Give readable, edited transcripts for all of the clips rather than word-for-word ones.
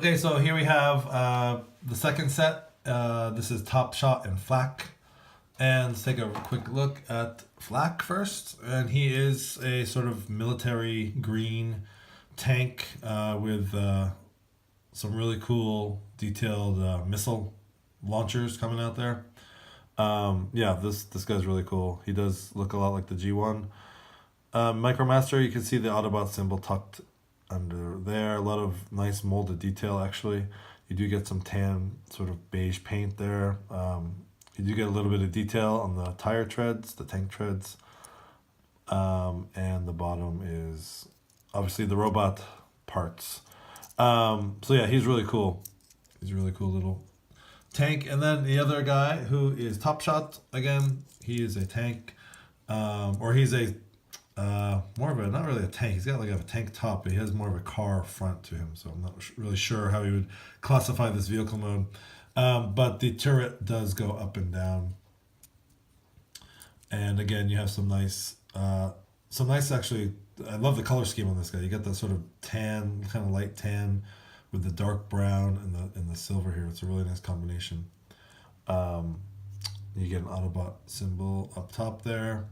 Okay, so here we have the second set. This is Top Shot and Flak. And let's take a quick look at Flak first. And he is a sort of military green tank with some really cool detailed missile launchers coming out there. Yeah, this guy's really cool. He does look a lot like the G1. Micromaster, you can see the Autobot symbol tucked under there. A lot of nice molded detail, actually. You do get some tan, sort of beige paint there. You do get a little bit of detail on the tire treads, the tank treads. And the bottom is obviously the robot parts. So yeah, he's really cool. He's a really cool little tank. And then the other guy who is Top Shot, again, he is a tank. Or he's a more of a, not really a tank. He's got like a tank top, but he has more of a car front to him. So I'm not really sure how he would classify this vehicle mode. But the turret does go up and down. And again, you have some nice actually, I love the color scheme on this guy. You get that sort of tan, kind of light tan with the dark brown and the silver here. It's a really nice combination. You get an Autobot symbol up top there.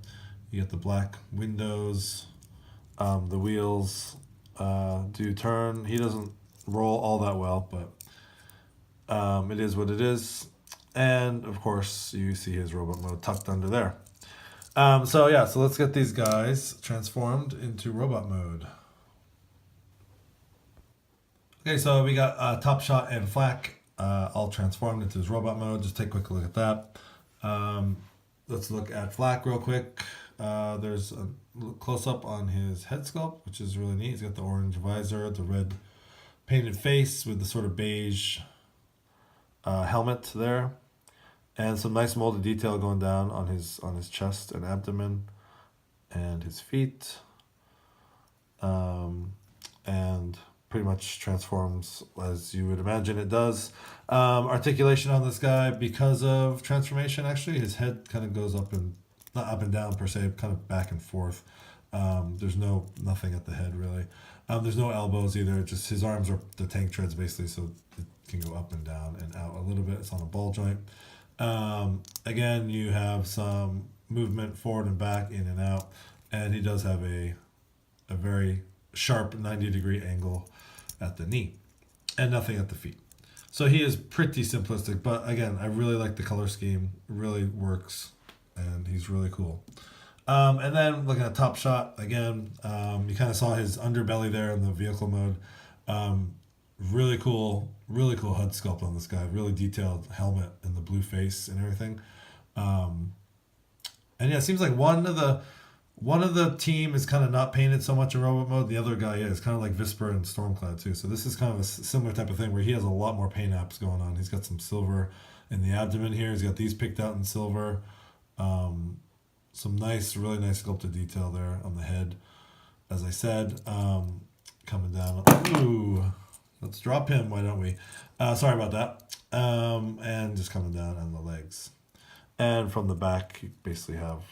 You get the black windows. The wheels do turn. He doesn't roll all that well, but it is what it is. And of course, you see his robot mode tucked under there. So yeah, so let's get these guys transformed into robot mode. Okay, so we got Top Shot and Flak all transformed into his robot mode. Just take a quick look at that. Let's look at Flak real quick. There's a close-up on his head sculpt, which is really neat. He's got the orange visor, the red painted face with the sort of beige helmet there, and some nice molded detail going down on his chest and abdomen and his feet, and pretty much transforms as you would imagine it does. Articulation on this guy, because of transformation, actually his head kind of goes up and not up and down per se, kind of back and forth. There's nothing at the head really. There's no elbows either. Just his arms are the tank treads basically, so it can go up and down and out a little bit. It's on a ball joint. Again, you have some movement forward and back, in and out, and he does have a very sharp 90-degree angle at the knee, and nothing at the feet. So he is pretty simplistic, but again, I really like the color scheme. It really works, and he's really cool. And then looking at Top Shot again, you kind of saw his underbelly there in the vehicle mode. Really cool HUD sculpt on this guy. Really detailed helmet and the blue face and everything. And yeah, it seems like one of the team is kind of not painted so much in robot mode. The other guy is kind of like Visper and Stormcloud too. So this is kind of a similar type of thing where he has a lot more paint apps going on. He's got some silver in the abdomen here. He's got these picked out in silver. Some really nice sculpted detail there on the head. As I said, coming down. Ooh, let's drop him. Why don't we? Sorry about that. And just coming down on the legs. And from the back, you basically have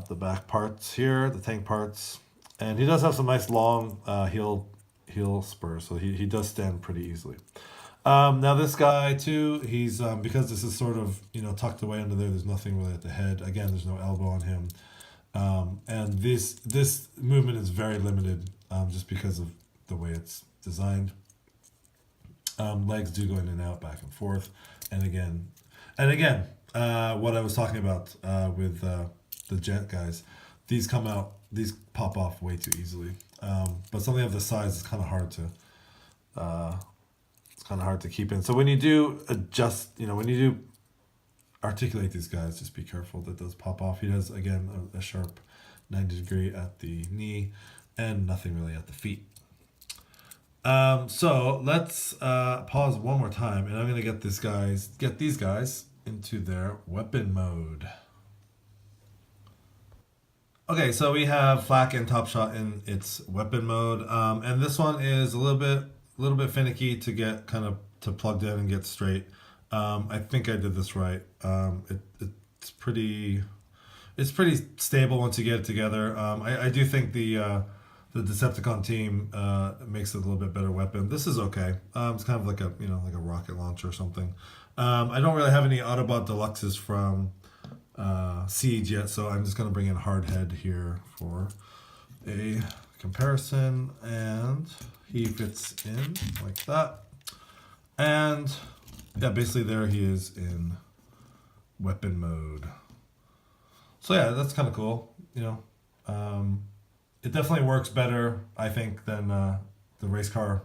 the back parts here, the tank parts. And he does have some nice long heel spurs, so he does stand pretty easily. Now this guy too, he's because this is sort of tucked away under there. There's nothing really at the head. Again, there's no elbow on him, and this movement is very limited just because of the way it's designed. Legs do go in and out, back and forth, and again, what I was talking about with the jet guys, these pop off way too easily. But something of this size is kind of hard to keep in. So when you do adjust, when you do articulate these guys, just be careful that those pop off. He has, again, a sharp 90-degree at the knee and nothing really at the feet. So let's pause one more time, and I'm going to get these guys into their weapon mode. Okay, so we have Flak and Top Shot in its weapon mode, and this one is a little bit finicky to get to plugged in and get straight. I think I did this right. It's pretty stable once you get it together. I do think the the Decepticon team makes it a little bit better weapon. This is okay. It's kind of like a like a rocket launcher or something. I don't really have any Autobot Deluxes from Siege yet, so I'm just gonna bring in Hardhead here for a comparison, and he fits in like that. And yeah, basically there he is in weapon mode. So yeah, that's kind of cool. It definitely works better, I think, than the race car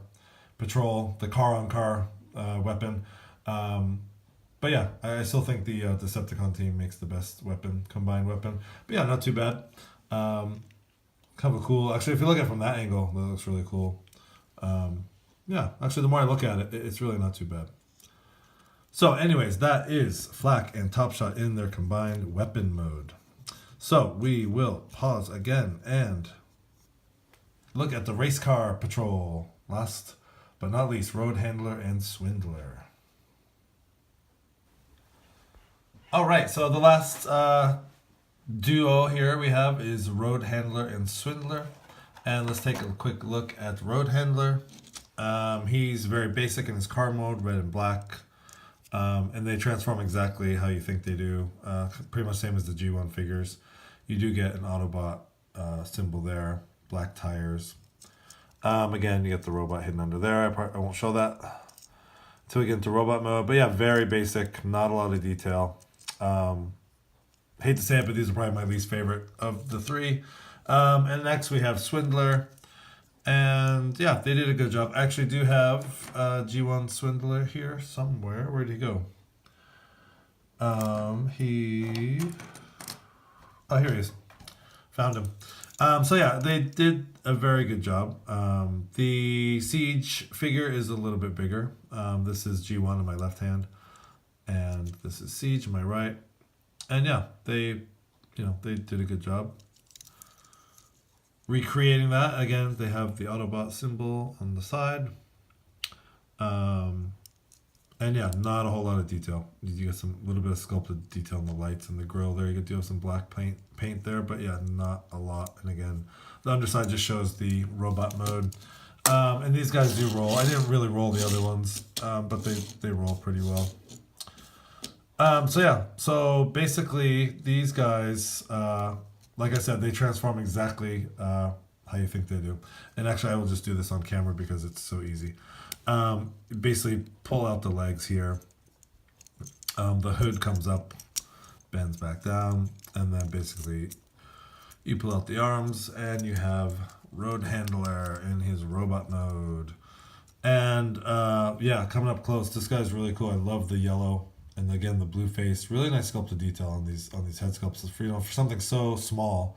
patrol, the car on car weapon. But yeah, I still think the Decepticon team makes the best weapon, combined weapon. But yeah, not too bad. Kind of cool. Actually, if you look at it from that angle, that looks really cool. Yeah, actually, the more I look at it, it's really not too bad. So anyways, that is Flak and Top Shot in their combined weapon mode. So we will pause again and look at the race car patrol. Last but not least, Road Handler and Swindler. All right, so the last duo here we have is Road Handler and Swindler. And let's take a quick look at Road Handler. He's very basic in his car mode, red and black. And they transform exactly how you think they do. Pretty much same as the G1 figures. You do get an Autobot symbol there, black tires. Again, you get the robot hidden under there. I won't show that until we get into robot mode. But yeah, very basic, not a lot of detail. Hate to say it, but these are probably my least favorite of the three. And next we have Swindler. And yeah, they did a good job. I actually do have G1 Swindler here somewhere. Where'd he go? Oh, here he is. Found him. So yeah, they did a very good job. The Siege figure is a little bit bigger. This is G1 on my left hand, and this is Siege on my right. And yeah, they did a good job recreating that. Again, they have the Autobot symbol on the side. And yeah, not a whole lot of detail. You get some little bit of sculpted detail in the lights and the grill there. You do have some black paint there, but yeah, not a lot. And again, the underside just shows the robot mode. And these guys do roll. I didn't really roll the other ones, but they roll pretty well. So yeah, so basically these guys, like I said, they transform exactly how you think they do. And actually, I will just do this on camera because it's so easy. Basically, pull out the legs here. The hood comes up, bends back down, and then basically you pull out the arms, and you have Road Handler in his robot mode. And yeah, coming up close, this guy's really cool. I love the yellow. And again, the blue face, really nice sculpted detail on these head sculpts. For something so small,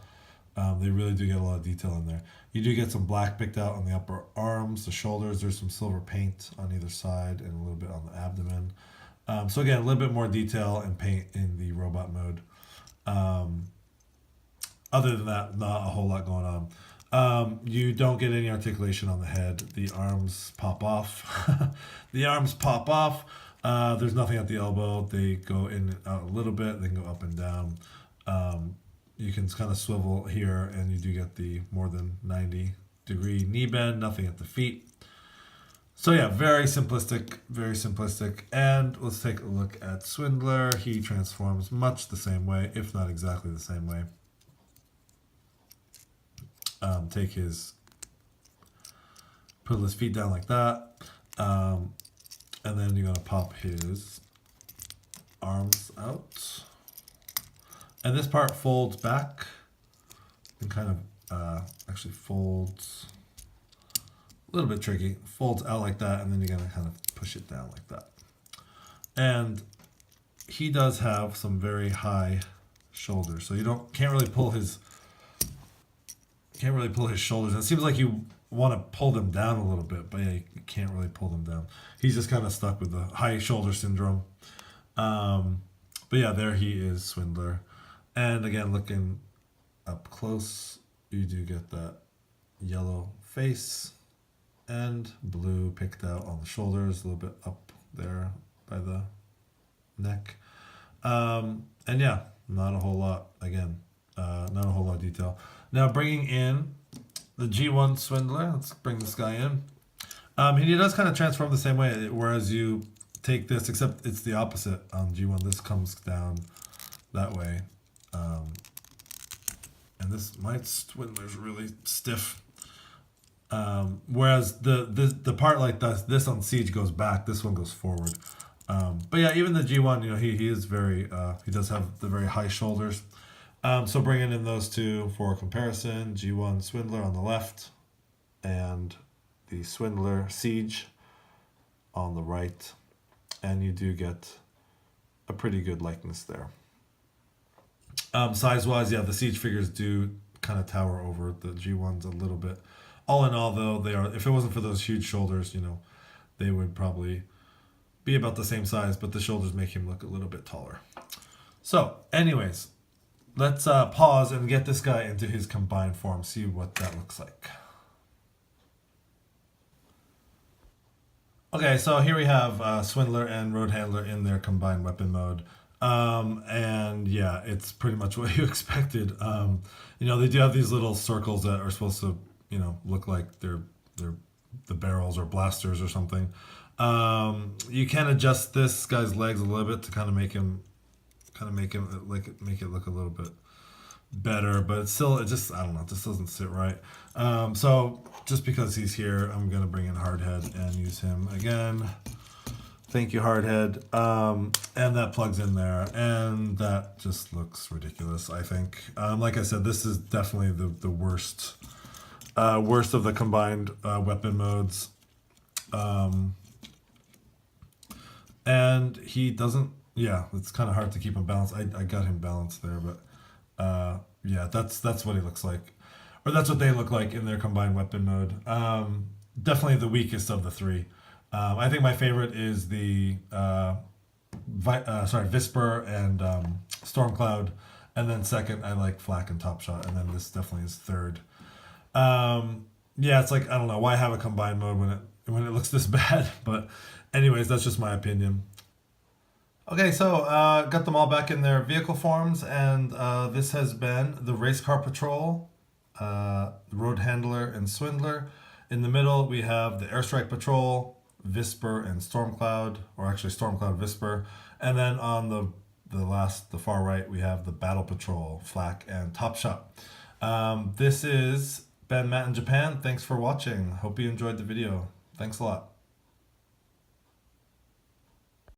they really do get a lot of detail in there. You do get some black picked out on the upper arms, the shoulders. There's some silver paint on either side, and a little bit on the abdomen. So again, a little bit more detail and paint in the robot mode. Other than that, not a whole lot going on. You don't get any articulation on the head. The arms pop off. The arms pop off. There's nothing at the elbow. They go in and out a little bit. They can go up and down. You can kind of swivel here, and you do get the more than 90-degree knee bend. Nothing at the feet. So yeah, very simplistic, very simplistic. And let's take a look at Swindler. He transforms much the same way, if not exactly the same way. Put his feet down like that. And then you're going to pop his arms out. And this part folds back and kind of actually folds a little bit tricky. Folds out like that, and then you're going to kind of push it down like that. And he does have some very high shoulders, so you can't really pull his shoulders. And it seems like you want to pull them down a little bit, but yeah, you can't really pull them down. He's just kind of stuck with the high shoulder syndrome. But yeah, there he is, Swindler. And again, looking up close, you do get that yellow face and blue picked out on the shoulders, a little bit up there by the neck. And yeah, not a whole lot, again, not a whole lot of detail. Now bringing in the G1 Swindler. Let's bring this guy in. He does kind of transform the same way, whereas you take this, except it's the opposite on G1. This comes down that way. And my Swindler's really stiff. Whereas the part like this on Siege goes back, this one goes forward. But yeah, even the G1, he is very, he does have the very high shoulders. So bringing in those two for comparison, G1 Swindler on the left and the Swindler Siege on the right. And you do get a pretty good likeness there. Size-wise, yeah, the Siege figures do kind of tower over the G1s a little bit. All in all, though, they are, if it wasn't for those huge shoulders, they would probably be about the same size, but the shoulders make him look a little bit taller. So, anyways, let's pause and get this guy into his combined form, see what that looks like. Okay, so here we have Swindler and Road Handler in their combined weapon mode. And yeah, it's pretty much what you expected. They do have these little circles that are supposed to, look like they're the barrels or blasters or something. You can adjust this guy's legs a little bit to kind of make it look a little bit better, but it's still, I don't know, it just doesn't sit right. So just because he's here, I'm gonna bring in Hardhead and use him again. Thank you, Hardhead. And that plugs in there, and that just looks ridiculous, I think. Like I said, this is definitely the worst of the combined weapon modes. And he doesn't, yeah, it's kind of hard to keep him balanced. I got him balanced there, but yeah, that's what he looks like. Or that's what they look like in their combined weapon mode. Definitely the weakest of the three. I think my favorite is the Visper and Stormcloud, and then second I like Flak and Top Shot, and then this definitely is third. Yeah, it's like, I don't know, why have a combined mode when it looks this bad? But anyways, that's just my opinion. Okay, so got them all back in their vehicle forms, and this has been the Race Car Patrol, Road Handler and Swindler. In the middle, we have the Airstrike Patrol, Visper and Stormcloud, or actually Stormcloud Visper. And then on the far right, we have the Battle Patrol, Flak and Top Shot. This is Ben, Matt in Japan. Thanks for watching. Hope you enjoyed the video. Thanks a lot.